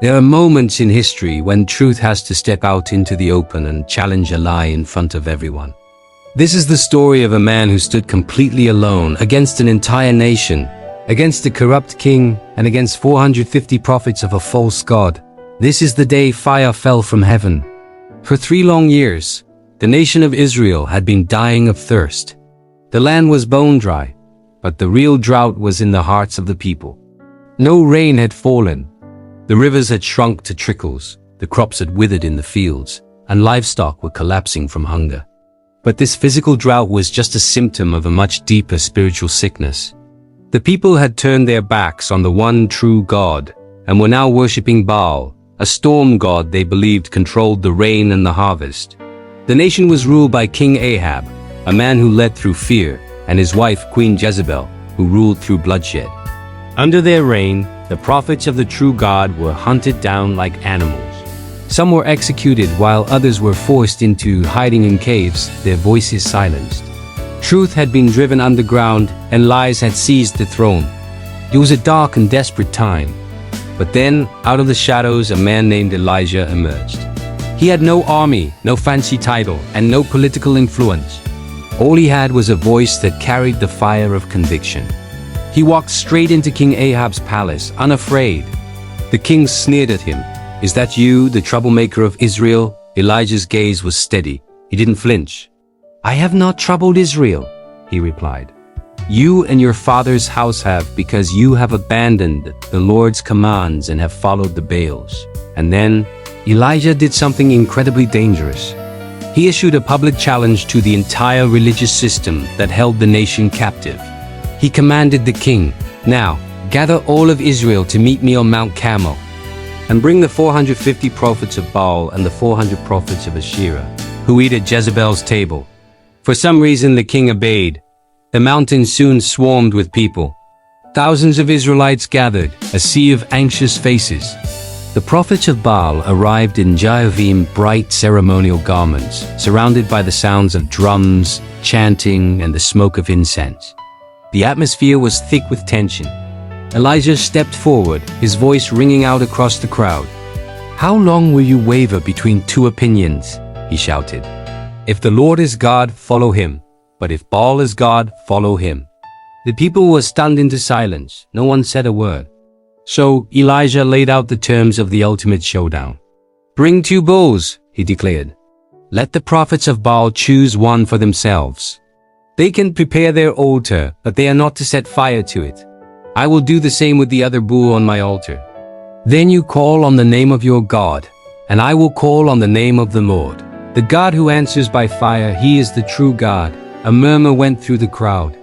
There are moments in history when truth has to step out into the open and challenge a lie in front of everyone. This is the story of a man who stood completely alone against an entire nation, against a corrupt king, and against 450 prophets of a false god. This is the day fire fell from heaven. For 3 long years, the nation of Israel had been dying of thirst. The land was bone dry, but the real drought was in the hearts of the people. No rain had fallen. The rivers had shrunk to trickles, the crops had withered in the fields, and livestock were collapsing from hunger. But this physical drought was just a symptom of a much deeper spiritual sickness. The people had turned their backs on the one true God and were now worshipping Baal, a storm god they believed controlled the rain and the harvest. The nation was ruled by King Ahab, a man who led through fear, and his wife Queen Jezebel, who ruled through bloodshed. Under their reign, the prophets of the true God were hunted down like animals. Some were executed while others were forced into hiding in caves, their voices silenced. Truth had been driven underground and lies had seized the throne. It was a dark and desperate time. But then, out of the shadows, a man named Elijah emerged. He had no army, no fancy title, and no political influence. All he had was a voice that carried the fire of conviction. He walked straight into King Ahab's palace, unafraid. The king sneered at him. "Is that you, the troublemaker of Israel?" Elijah's gaze was steady. He didn't flinch. "I have not troubled Israel," he replied. "You and your father's house have, because you have abandoned the Lord's commands and have followed the Baals." And then, Elijah did something incredibly dangerous. He issued a public challenge to the entire religious system that held the nation captive. He commanded the king, "Now, gather all of Israel to meet me on Mount Carmel, and bring the 450 prophets of Baal and the 400 prophets of Asherah, who eat at Jezebel's table." For some reason the king obeyed. The mountain soon swarmed with people. Thousands of Israelites gathered, a sea of anxious faces. The prophets of Baal arrived in Jahuvim bright ceremonial garments, surrounded by the sounds of drums, chanting, and the smoke of incense. The atmosphere was thick with tension. Elijah stepped forward, his voice ringing out across the crowd. "How long will you waver between 2 opinions?" he shouted. "If the Lord is God, follow him. But if Baal is God, follow him." The people were stunned into silence. No one said a word. So Elijah laid out the terms of the ultimate showdown. "Bring 2 bulls," he declared. "Let the prophets of Baal choose one for themselves. They can prepare their altar, but they are not to set fire to it. I will do the same with the other bull on my altar. Then you call on the name of your God, and I will call on the name of the Lord. The God who answers by fire, he is the true God." A murmur went through the crowd.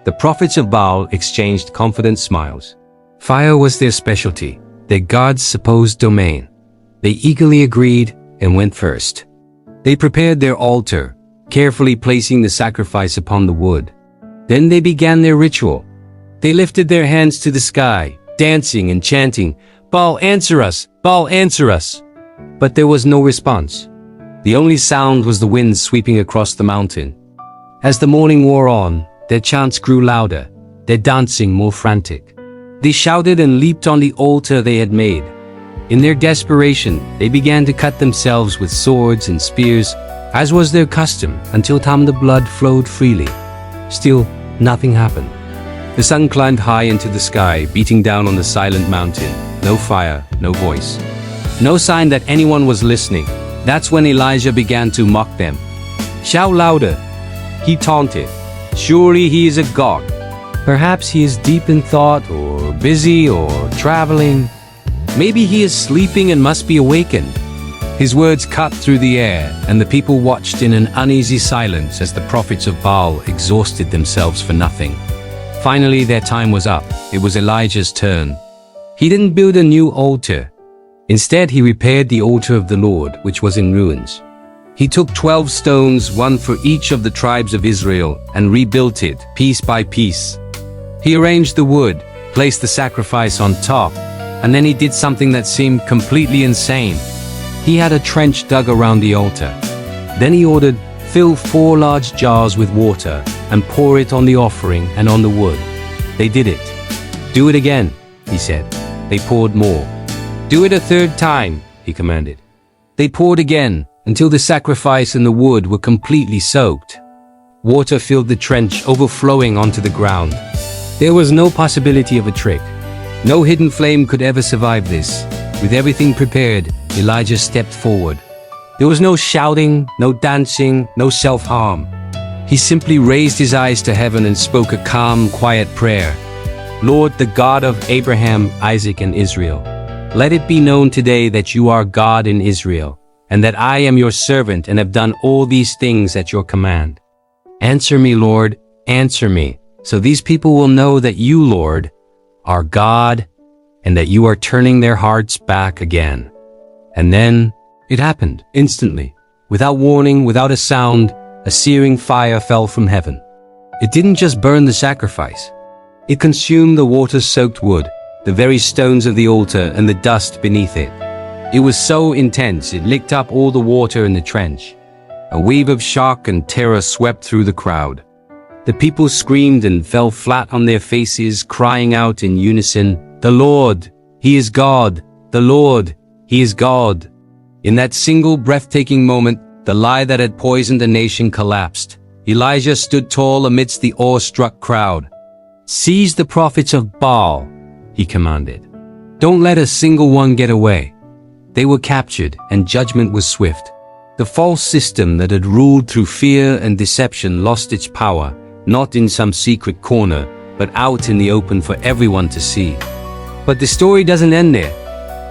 The prophets of Baal exchanged confident smiles. Fire was their specialty, their God's supposed domain. They eagerly agreed and went first. They prepared their altar, carefully placing the sacrifice upon the wood. Then they began their ritual. They lifted their hands to the sky, dancing and chanting, "Baal, answer us! Baal, answer us!" But there was no response. The only sound was the wind sweeping across the mountain. As the morning wore on, their chants grew louder, their dancing more frantic. They shouted and leaped on the altar they had made. In their desperation, they began to cut themselves with swords and spears, as was their custom, until the blood flowed freely. Still, nothing happened. The sun climbed high into the sky, beating down on the silent mountain. No fire, no voice. No sign that anyone was listening. That's when Elijah began to mock them. "Shout louder," he taunted. "Surely he is a god. Perhaps he is deep in thought, or busy, or traveling. Maybe he is sleeping and must be awakened." His words cut through the air, and the people watched in an uneasy silence as the prophets of Baal exhausted themselves for nothing. Finally, their time was up. It was Elijah's turn. He didn't build a new altar. Instead, he repaired the altar of the Lord, which was in ruins. He took 12 stones, one for each of the tribes of Israel, and rebuilt it, piece by piece. He arranged the wood, placed the sacrifice on top, and then he did something that seemed completely insane. He had a trench dug around the altar. Then he ordered, "Fill 4 large jars with water, and pour it on the offering and on the wood." They did it. "Do it again," he said. They poured more. "Do it a third time," he commanded. They poured again, until the sacrifice and the wood were completely soaked. Water filled the trench, overflowing onto the ground. There was no possibility of a trick. No hidden flame could ever survive this. With everything prepared, Elijah stepped forward. There was no shouting, no dancing, no self-harm. He simply raised his eyes to heaven and spoke a calm, quiet prayer. "Lord, the God of Abraham, Isaac, and Israel, let it be known today that you are God in Israel, and that I am your servant and have done all these things at your command. Answer me, Lord, answer me, so these people will know that you, Lord, are God, and that you are turning their hearts back again." And then it happened instantly. Without warning, without a sound, a searing fire fell from heaven. It didn't just burn the sacrifice. It consumed the water-soaked wood, the very stones of the altar, and the dust beneath it. It was so intense, it licked up all the water in the trench. A wave of shock and terror swept through the crowd. The people screamed and fell flat on their faces, crying out in unison, "The Lord, He is God! The Lord, He is God!" In that single breathtaking moment, the lie that had poisoned the nation collapsed. Elijah stood tall amidst the awe-struck crowd. "Seize the prophets of Baal," he commanded. "Don't let a single one get away." They were captured, and judgment was swift. The false system that had ruled through fear and deception lost its power, not in some secret corner, but out in the open for everyone to see. But the story doesn't end there.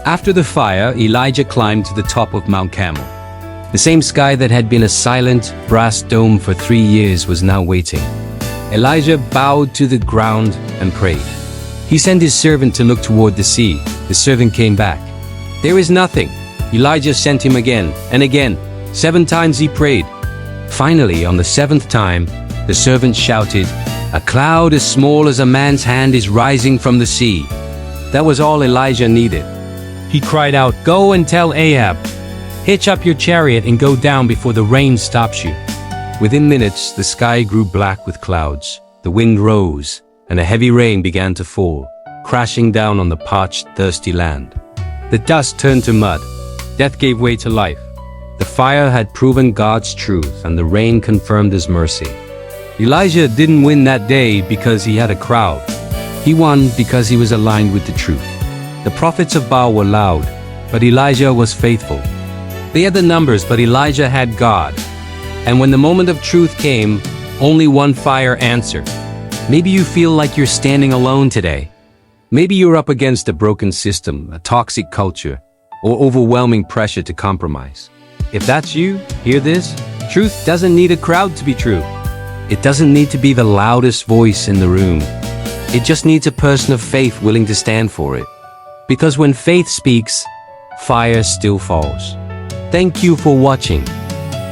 After the fire, Elijah climbed to the top of Mount Carmel. The same sky that had been a silent, brass dome for 3 years was now waiting. Elijah bowed to the ground and prayed. He sent his servant to look toward the sea. The servant came back. "There is nothing." Elijah sent him again and again. 7 times he prayed. Finally, on the 7th time, the servant shouted, "A cloud as small as a man's hand is rising from the sea." That was all Elijah needed. He cried out, "Go and tell Ahab, hitch up your chariot and go down before the rain stops you." Within minutes, the sky grew black with clouds. The wind rose, and a heavy rain began to fall, crashing down on the parched, thirsty land. The dust turned to mud. Death gave way to life. The fire had proven God's truth, and the rain confirmed His mercy. Elijah didn't win that day because he had a crowd. He won because he was aligned with the truth. The prophets of Baal were loud, but Elijah was faithful. They had the numbers, but Elijah had God. And when the moment of truth came, only one fire answered. Maybe you feel like you're standing alone today. Maybe you're up against a broken system, a toxic culture, or overwhelming pressure to compromise. If that's you, hear this. Truth doesn't need a crowd to be true. It doesn't need to be the loudest voice in the room. It just needs a person of faith willing to stand for it. Because when faith speaks, fire still falls. Thank you for watching.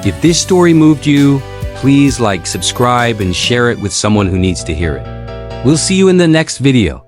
If this story moved you, please like, subscribe, and share it with someone who needs to hear it. We'll see you in the next video.